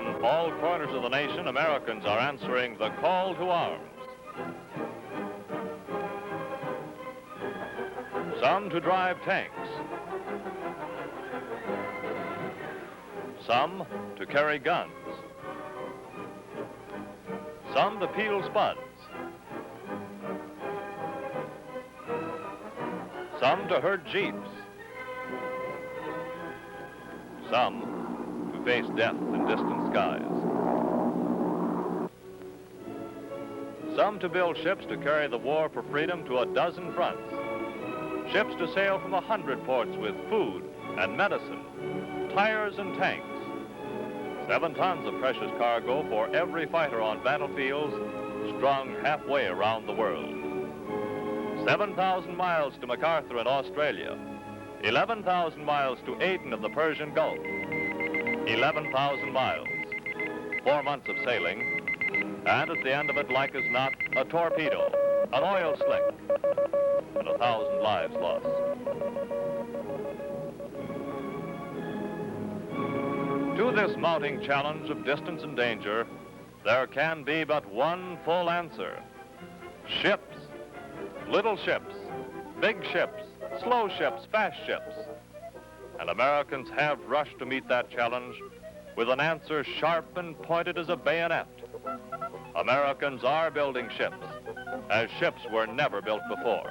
From all corners of the nation, Americans are answering the call to arms. Some to drive tanks. Some to carry guns. Some to peel spuds. Some to herd jeeps. Some to face death in distant skies. Some to build ships to carry the war for freedom to a dozen fronts. Ships to sail from 100 ports with food and medicine, tires and tanks. 7 tons of precious cargo for every fighter on battlefields strung halfway around the world. 7,000 miles to MacArthur in Australia. 11,000 miles to Aden in the Persian Gulf. 11,000 miles. 4 months of sailing. And at the end of it, like as not, a torpedo, an oil slick, and 1,000 lives lost. To this mounting challenge of distance and danger, there can be but one full answer. Ships. Little ships, big ships, slow ships, fast ships. And Americans have rushed to meet that challenge with an answer sharp and pointed as a bayonet. Americans are building ships, as ships were never built before.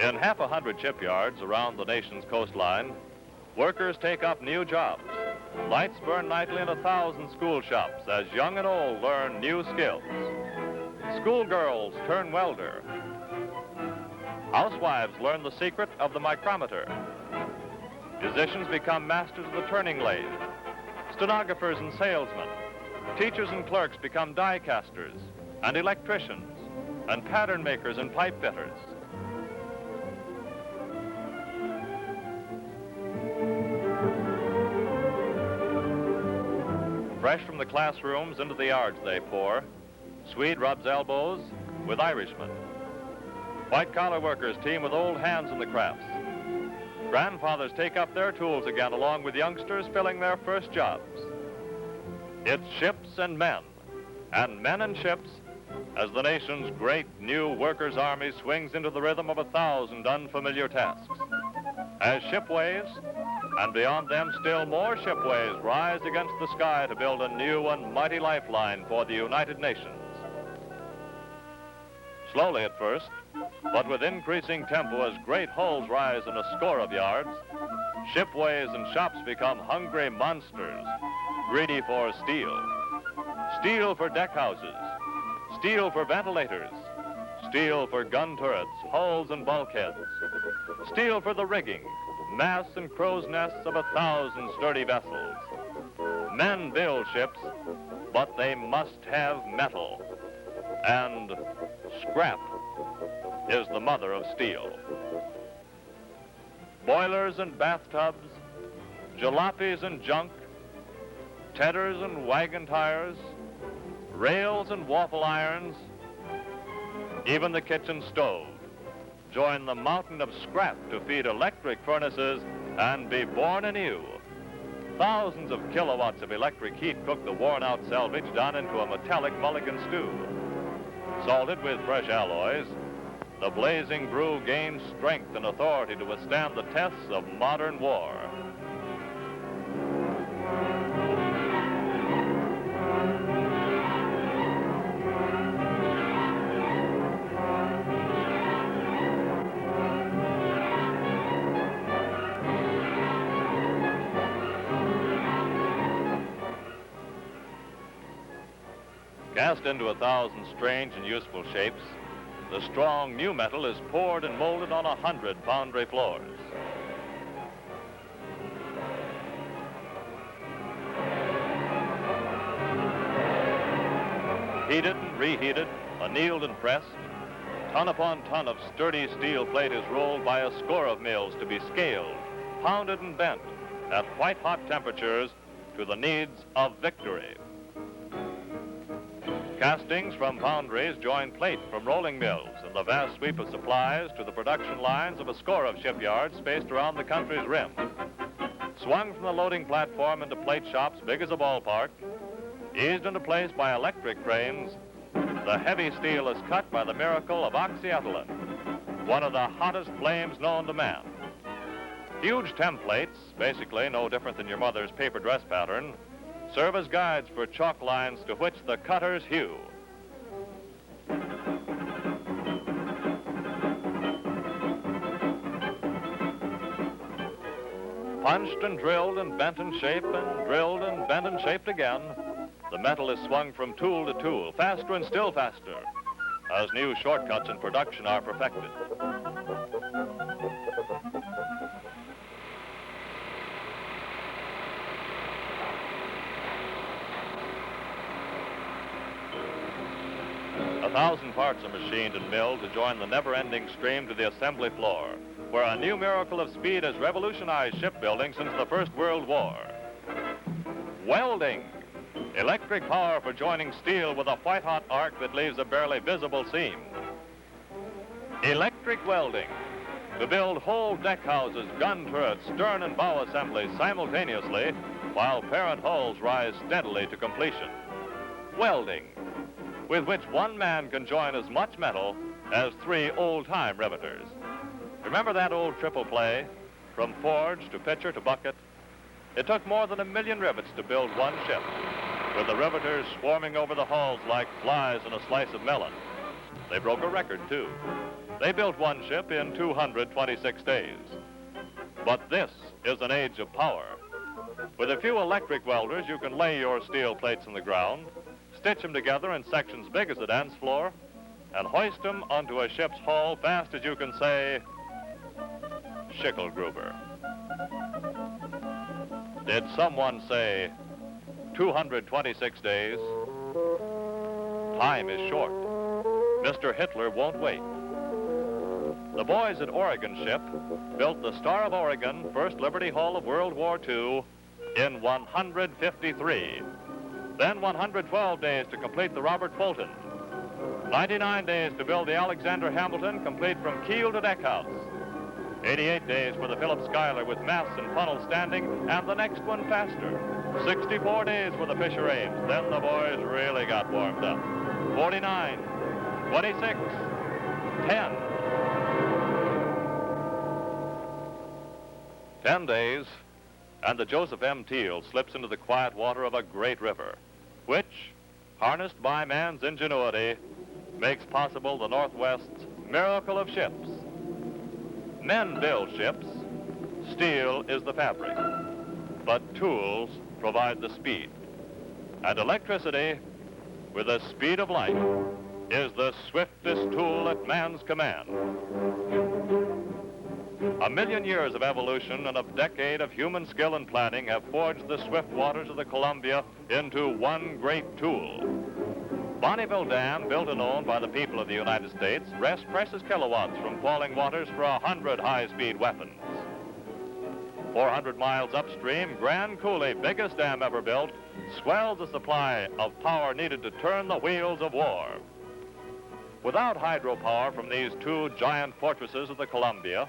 In 50 shipyards around the nation's coastline, workers take up new jobs. Lights burn nightly in 1,000 school shops as young and old learn new skills. Schoolgirls turn welder. Housewives learn the secret of the micrometer. Musicians become masters of the turning lathe. Stenographers and salesmen. Teachers and clerks become die casters and electricians and pattern makers and pipe fitters. Fresh from the classrooms into the yards they pour. Swede rubs elbows with Irishmen. White-collar workers team with old hands in the crafts. Grandfathers take up their tools again along with youngsters filling their first jobs. It's ships and men and ships as the nation's great new workers' army swings into the rhythm of 1,000 unfamiliar tasks. As shipways, and beyond them still more shipways, rise against the sky to build a new and mighty lifeline for the United Nations. Slowly at first, but with increasing tempo as great hulls rise in a score of yards, shipways and shops become hungry monsters, greedy for steel. Steel for deck houses, steel for ventilators, steel for gun turrets, hulls and bulkheads, steel for the rigging, masts and crow's nests of 1,000 sturdy vessels. Men build ships, but they must have metal. And scrap is the mother of steel. Boilers and bathtubs, jalopies and junk, tedders and wagon tires, rails and waffle irons, even the kitchen stove join the mountain of scrap to feed electric furnaces and be born anew. Thousands of kilowatts of electric heat cook the worn-out salvage down into a metallic mulligan stew. Salted with fresh alloys, the blazing brew gains strength and authority to withstand the tests of modern war. Cast into 1,000 strange and useful shapes, the strong new metal is poured and molded on 100 foundry floors. Heated and reheated, annealed and pressed, ton upon ton of sturdy steel plate is rolled by a score of mills to be scaled, pounded and bent at white-hot temperatures to the needs of victory. Castings from foundries join plate from rolling mills in the vast sweep of supplies to the production lines of a score of shipyards spaced around the country's rim. Swung from the loading platform into plate shops big as a ballpark, eased into place by electric cranes, the heavy steel is cut by the miracle of oxyethylene, one of the hottest flames known to man. Huge templates, basically no different than your mother's paper dress pattern, serve as guides for chalk lines to which the cutters hew. Punched and drilled and bent in shape and drilled and bent and shaped again, the metal is swung from tool to tool, faster and still faster, as new shortcuts in production are perfected. A 1,000 parts are machined and milled to join the never-ending stream to the assembly floor, where a new miracle of speed has revolutionized shipbuilding since the First World War. Welding. Electric power for joining steel with a white-hot arc that leaves a barely visible seam. Electric welding. To build whole deck houses, gun turrets, stern and bow assemblies simultaneously while parent hulls rise steadily to completion. Welding, with which one man can join as much metal as 3 old-time riveters. Remember that old triple play? From forge to pitcher to bucket? It took more than 1 million rivets to build one ship, with the riveters swarming over the hulls like flies in a slice of melon. They broke a record, too. They built one ship in 226 days. But this is an age of power. With a few electric welders, you can lay your steel plates in the ground, stitch them together in sections big as a dance floor, and hoist them onto a ship's hull fast as you can say, Schicklgruber. Did someone say 226 days? Time is short. Mr. Hitler won't wait. The boys at Oregon Ship built the Star of Oregon, first Liberty hull of World War II, in 153. Then 112 days to complete the Robert Fulton. 99 days to build the Alexander Hamilton, complete from keel to deck house. 88 days for the Philip Schuyler with masts and funnels standing, and the next one faster. 64 days for the Fisher Ames. Then the boys really got warmed up. 49, 26, 10. 10 days, and the Joseph M. Teal slips into the quiet water of a great river, which, harnessed by man's ingenuity, makes possible the Northwest's miracle of ships. Men build ships, steel is the fabric, but tools provide the speed. And electricity, with the speed of light, is the swiftest tool at man's command. 1 million years of evolution and a decade of human skill and planning have forged the swift waters of the Columbia into one great tool. Bonneville Dam, built and owned by the people of the United States, wrests precious kilowatts from falling waters for 100 high-speed weapons. 400 miles upstream, Grand Coulee, biggest dam ever built, swells the supply of power needed to turn the wheels of war. Without hydropower from these 2 giant fortresses of the Columbia,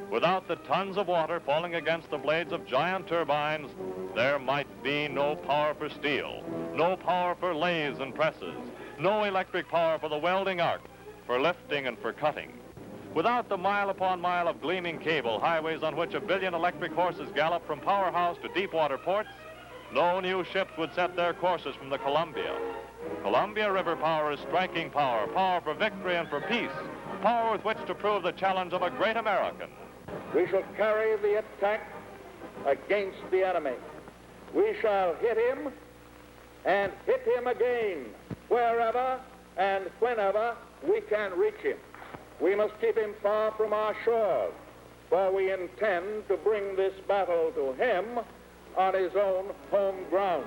without the tons of water falling against the blades of giant turbines, there might be no power for steel, no power for lathes and presses, no electric power for the welding arc, for lifting and for cutting. Without the mile upon mile of gleaming cable, highways on which 1 billion electric horses gallop from powerhouse to deep water ports, no new ships would set their courses from the Columbia. Columbia River power is striking power, power for victory and for peace, power with which to prove the challenge of a great American. We shall carry the attack against the enemy. We shall hit him and hit him again wherever and whenever we can reach him. We must keep him far from our shores, for we intend to bring this battle to him on his own home ground.